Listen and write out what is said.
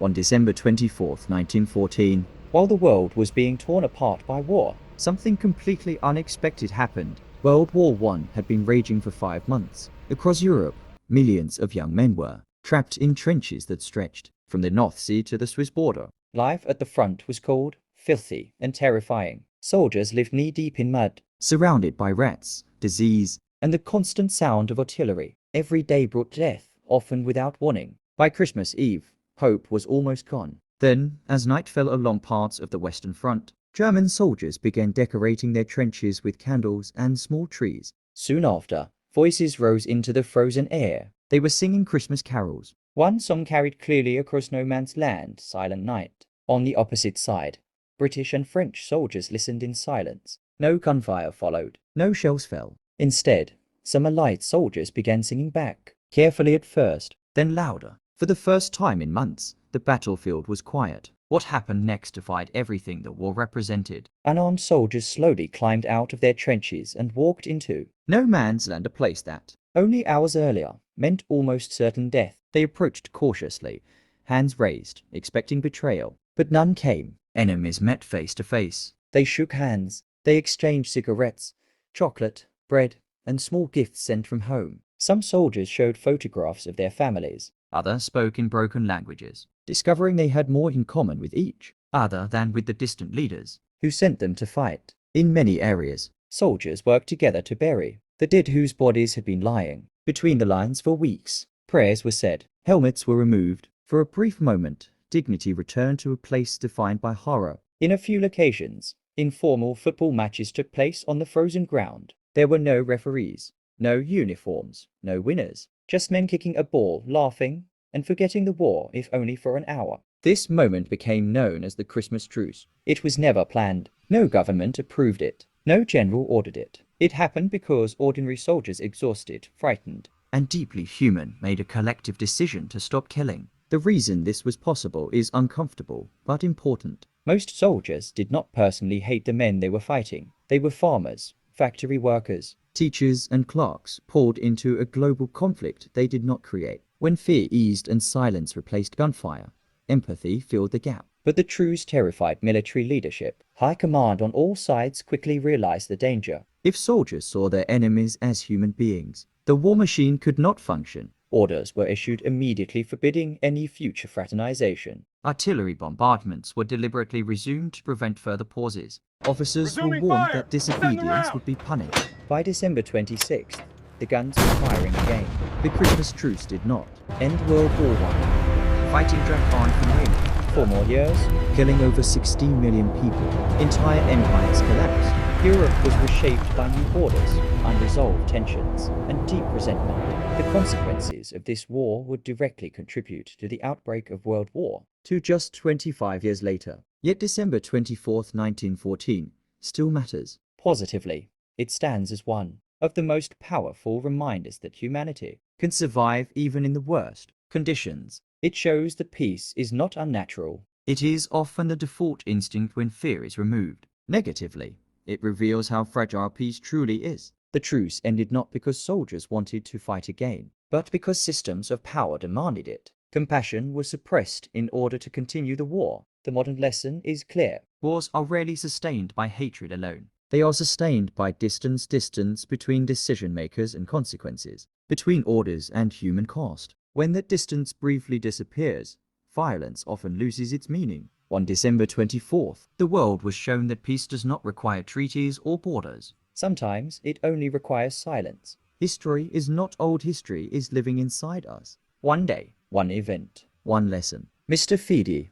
On December 24th, 1914, while the world was being torn apart by war, something completely unexpected happened. World War I had been raging for 5 months. Across Europe, millions of young men were trapped in trenches that stretched from the North Sea to the Swiss border. Life at the front was cold, filthy, and terrifying. Soldiers lived knee-deep in mud, surrounded by rats, disease, and the constant sound of artillery. Every day brought death, often without warning. By Christmas Eve, hope was almost gone. Then, as night fell along parts of the Western Front, German soldiers began decorating their trenches with candles and small trees. Soon after, voices rose into the frozen air. They were singing Christmas carols. One song carried clearly across no man's land, Silent Night. On the opposite side, British and French soldiers listened in silence. No gunfire followed. No shells fell. Instead, some allied soldiers began singing back, carefully at first, then louder. For the first time in months, the battlefield was quiet. What happened next defied everything the war represented. Unarmed soldiers slowly climbed out of their trenches and walked into no man's land, a place that, only hours earlier, meant almost certain death. They approached cautiously, hands raised, expecting betrayal. But none came. Enemies met face to face. They shook hands. They exchanged cigarettes, chocolate, bread, and small gifts sent from home. Some soldiers showed photographs of their families. Others spoke in broken languages, discovering they had more in common with each other than with the distant leaders who sent them to fight. In many areas, soldiers worked together to bury the dead whose bodies had been lying between the lines for weeks. Prayers were said, helmets were removed. For a brief moment, dignity returned to a place defined by horror. In a few locations, informal football matches took place on the frozen ground. There were no referees, no uniforms, no winners, just men kicking a ball, laughing, and forgetting the war, if only for an hour. This moment became known as the Christmas truce. It was never planned. No government approved it. No general ordered it. It happened because ordinary soldiers, exhausted, frightened, and deeply human, made a collective decision to stop killing. The reason this was possible is uncomfortable, but important. Most soldiers did not personally hate the men they were fighting. They were farmers, factory workers, teachers, and clerks poured into a global conflict they did not create. When fear eased and silence replaced gunfire, empathy filled the gap. But the truce terrified military leadership. High command on all sides quickly realized the danger. If soldiers saw their enemies as human beings, the war machine could not function. Orders were issued immediately forbidding any future fraternization. Artillery bombardments were deliberately resumed to prevent further pauses. Officers were warned that disobedience would be punished. By December 26th, the guns were firing again. The Christmas truce did not end World War I. Fighting dragged on for nearly 4 more years, killing over 16 million people. Entire empires collapsed. Europe was reshaped by new borders, unresolved tensions, and deep resentment. The consequences of this war would directly contribute to the outbreak of World War II just 25 years later. Yet December 24th, 1914 still matters. Positively, it stands as one of the most powerful reminders that humanity can survive even in the worst conditions. It shows that peace is not unnatural. It is often the default instinct when fear is removed. Negatively, it reveals how fragile peace truly is. The truce ended not because soldiers wanted to fight again, but because systems of power demanded it. Compassion was suppressed in order to continue the war. The modern lesson is clear. Wars are rarely sustained by hatred alone. They are sustained by distance between decision makers and consequences, between orders and human cost. When that distance briefly disappears, violence often loses its meaning. On December 24th, the world was shown that peace does not require treaties or borders. Sometimes it only requires silence. History is not old, history is living inside us. One day, one event, one lesson. Mr. Fidi,